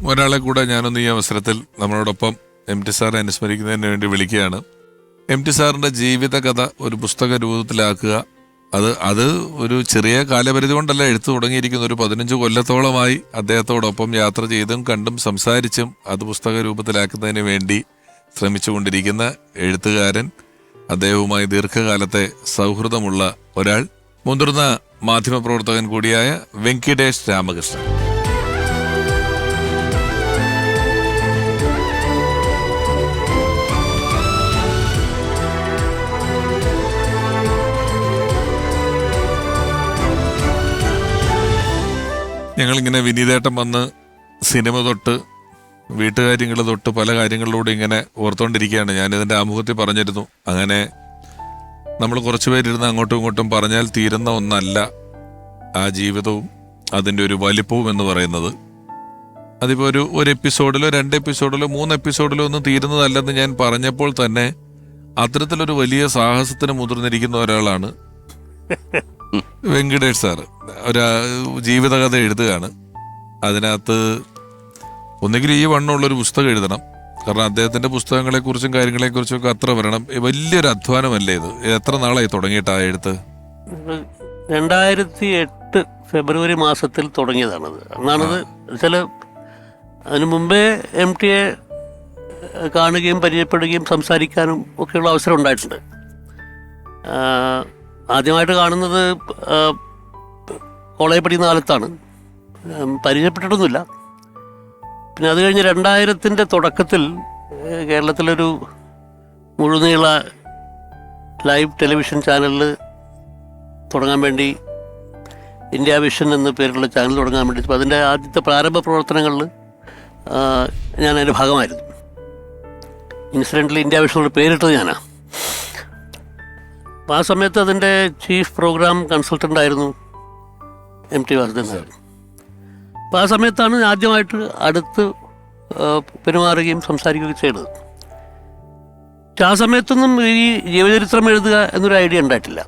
ഒരാളെ കൂടെ ഞാനൊന്ന് ഈ അവസരത്തിൽ നമ്മളോടൊപ്പം എം ടി സാറെ അനുസ്മരിക്കുന്നതിന് വേണ്ടി വിളിക്കുകയാണ്. എം ടി സാറിൻ്റെ ജീവിതകഥ ഒരു പുസ്തക രൂപത്തിലാക്കുക, അത് ഒരു ചെറിയ കാലപരിധി കൊണ്ടല്ല എഴുത്തു തുടങ്ങിയിരിക്കുന്ന. ഒരു 15 കൊല്ലത്തോളമായി അദ്ദേഹത്തോടൊപ്പം യാത്ര ചെയ്തും കണ്ടും സംസാരിച്ചും അത് പുസ്തക രൂപത്തിലാക്കുന്നതിന് വേണ്ടി ശ്രമിച്ചുകൊണ്ടിരിക്കുന്ന എഴുത്തുകാരൻ, അദ്ദേഹവുമായി ദീർഘകാലത്തെ സൗഹൃദമുള്ള ഒരാൾ, മുതിർന്ന മാധ്യമപ്രവർത്തകൻ കൂടിയായ വെങ്കിടേഷ് രാമകൃഷ്ണൻ. ഞങ്ങളിങ്ങനെ വിനീതേട്ടം വന്ന് സിനിമ തൊട്ട് വീട്ടുകാര്യങ്ങൾ തൊട്ട് പല കാര്യങ്ങളിലൂടെ ഇങ്ങനെ ഓർത്തുകൊണ്ടിരിക്കുകയാണ്. ഞാനിതിൻ്റെ ആമുഖത്തിൽ പറഞ്ഞിരുന്നു, അങ്ങനെ നമ്മൾ കുറച്ച് പേരിരുന്ന് അങ്ങോട്ടും ഇങ്ങോട്ടും പറഞ്ഞാൽ തീരുന്ന ഒന്നല്ല ആ ജീവിതവും അതിൻ്റെ ഒരു വലിപ്പവും എന്ന് പറയുന്നത്. അതിപ്പോൾ ഒരു എപ്പിസോഡിലോ 2 എപ്പിസോഡിലോ 3 എപ്പിസോഡിലോ ഒന്നും തീരുന്നതല്ലെന്ന് ഞാൻ പറഞ്ഞപ്പോൾ തന്നെ അത്തരത്തിലൊരു വലിയ സാഹസത്തിന് മുതിർന്നിരിക്കുന്ന ഒരാളാണ് വെങ്കിടേഷ് സാറ്. ഒരു ജീവിതകഥ എഴുതുകയാണ്. അതിനകത്ത് ഒന്നുകിൽ ഈ വണ്ണമുള്ളൊരു പുസ്തകം എഴുതണം, കാരണം അദ്ദേഹത്തിൻ്റെ പുസ്തകങ്ങളെക്കുറിച്ചും കാര്യങ്ങളെക്കുറിച്ചും ഒക്കെ അത്ര വരണം. വലിയൊരു അധ്വാനമല്ലേ ഇത്? എത്ര നാളായി തുടങ്ങിയിട്ട് ആ എഴുത്ത്? 2008 ഫെബ്രുവരി മാസത്തിൽ തുടങ്ങിയതാണത്. അന്നാണത് ചില അതിനു മുമ്പേ എം ടിയെ കാണുകയും പരിചയപ്പെടുകയും സംസാരിക്കാനും ഒക്കെയുള്ള അവസരം ഉണ്ടായിട്ടുണ്ട്. ആദ്യമായിട്ട് കാണുന്നത് കോളേജ് പഠിക്കുന്ന കാലത്താണ്, പരിചയപ്പെട്ടിട്ടൊന്നുമില്ല. പിന്നെ അത് കഴിഞ്ഞ് 2000-ൻ്റെ തുടക്കത്തിൽ കേരളത്തിലൊരു മുഴുനീള ലൈവ് ടെലിവിഷൻ ചാനലിൽ തുടങ്ങാൻ വേണ്ടി, ഇന്ത്യ വിഷൻ എന്ന പേരുള്ള ചാനൽ തുടങ്ങാൻ വേണ്ടി, അപ്പോൾ അതിൻ്റെ ആദ്യത്തെ പ്രാരംഭ പ്രവർത്തനങ്ങളിൽ ഞാൻ അതിൻ്റെ ഭാഗമായിരുന്നു. ഇൻസിഡൻ്റലി ഇന്ത്യ വിഷനുള്ള പേരിട്ടത് ഞാനാണ്. അപ്പോൾ ആ സമയത്ത് അതിൻ്റെ ചീഫ് പ്രോഗ്രാം കൺസൾട്ടൻ്റ് ആയിരുന്നു എം ടി വാസുദേവൻ സാർ. അപ്പോൾ ആ സമയത്താണ് ആദ്യമായിട്ട് അടുത്ത് പെരുമാറുകയും സംസാരിക്കുകയും ചെയ്തത്. പക്ഷെ ആ സമയത്തൊന്നും ഈ ജീവചരിത്രം എഴുതുക എന്നൊരു ഐഡിയ ഉണ്ടായിട്ടില്ല.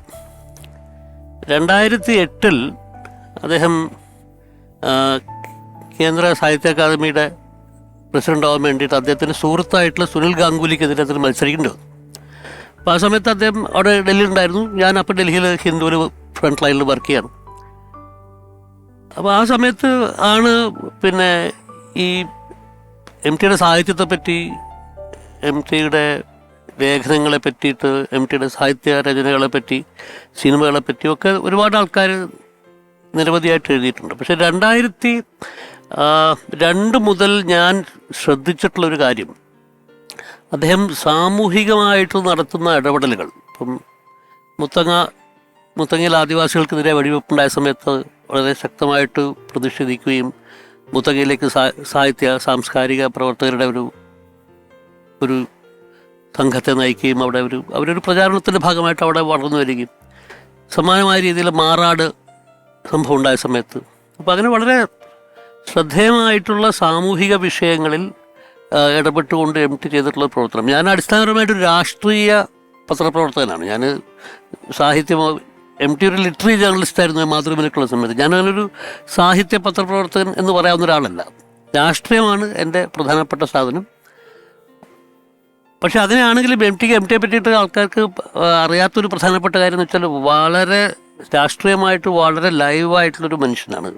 2008 അദ്ദേഹം കേന്ദ്ര സാഹിത്യ അക്കാദമിയുടെ പ്രസിഡൻ്റ് ആവാൻ വേണ്ടിയിട്ട് അദ്ദേഹത്തിൻ്റെ സുഹൃത്തായിട്ടുള്ള സുനിൽ ഗാംഗുലിക്കെതിരെ അതിന് മത്സരിക്കേണ്ടി വന്നു. അപ്പോൾ ആ സമയത്ത് അദ്ദേഹം അവിടെ ഡൽഹിയിൽ ഉണ്ടായിരുന്നു. ഞാൻ അപ്പോൾ ഡൽഹിയിൽ ഹിന്ദുവിൽ ഫ്രണ്ട് ലൈനിൽ വർക്ക് ചെയ്യാണ്. അപ്പോൾ ആ സമയത്ത് ആണ് പിന്നെ ഈ എം ടിയുടെ സാഹിത്യത്തെ പറ്റി, എം ടിയുടെ ലേഖനങ്ങളെ പറ്റിയിട്ട്, എം ടിയുടെ സാഹിത്യ രചനകളെ പറ്റി, സിനിമകളെ പറ്റിയൊക്കെ ഒരുപാട് ആൾക്കാർ നിരവധിയായിട്ട് എഴുതിയിട്ടുണ്ട്. പക്ഷേ 2002 മുതൽ ഞാൻ ശ്രദ്ധിച്ചിട്ടുള്ളൊരു കാര്യം, അദ്ദേഹം സാമൂഹികമായിട്ട് നടത്തുന്ന ഇടപെടലുകൾ. ഇപ്പം മുത്തങ്ങയിൽ ആദിവാസികൾക്കെതിരെ വെടിവെപ്പുണ്ടായ സമയത്ത് വളരെ ശക്തമായിട്ട് പ്രതിഷേധിക്കുകയും മുത്തങ്ങയിലേക്ക് സാഹിത്യ സാംസ്കാരിക പ്രവർത്തകരുടെ ഒരു സംഘത്തെ നയിക്കുകയും അവരൊരു പ്രചാരണത്തിൻ്റെ ഭാഗമായിട്ട് അവിടെ വളർന്നു വരികയും, സമാനമായ രീതിയിൽ മാറാട് സംഭവം ഉണ്ടായ സമയത്ത്. അപ്പോൾ അങ്ങനെ വളരെ ശ്രദ്ധേയമായിട്ടുള്ള സാമൂഹിക വിഷയങ്ങളിൽ ഇടപെട്ടുകൊണ്ട് എം ടി ചെയ്തിട്ടുള്ള പ്രവർത്തനം. ഞാൻ അടിസ്ഥാനപരമായിട്ടൊരു രാഷ്ട്രീയ പത്രപ്രവർത്തകനാണ്. ഞാൻ സാഹിത്യമോ, എം ടി ഒരു ലിറ്റററി ജേർണലിസ്റ്റായിരുന്നു മാതൃഭൂമിയിലുള്ള സമയത്ത്. ഞാനൊരു സാഹിത്യ പത്രപ്രവർത്തകൻ എന്ന് പറയാവുന്ന ഒരാളല്ല. രാഷ്ട്രീയമാണ് എൻ്റെ പ്രധാനപ്പെട്ട സാധനം. പക്ഷെ അതിനാണെങ്കിലും എം ടിയെ പറ്റിയിട്ട് ആൾക്കാർക്ക് അറിയാത്തൊരു പ്രധാനപ്പെട്ട കാര്യം എന്ന് വെച്ചാൽ വളരെ രാഷ്ട്രീയമായിട്ട് വളരെ ലൈവായിട്ടുള്ളൊരു മനുഷ്യനാണ്.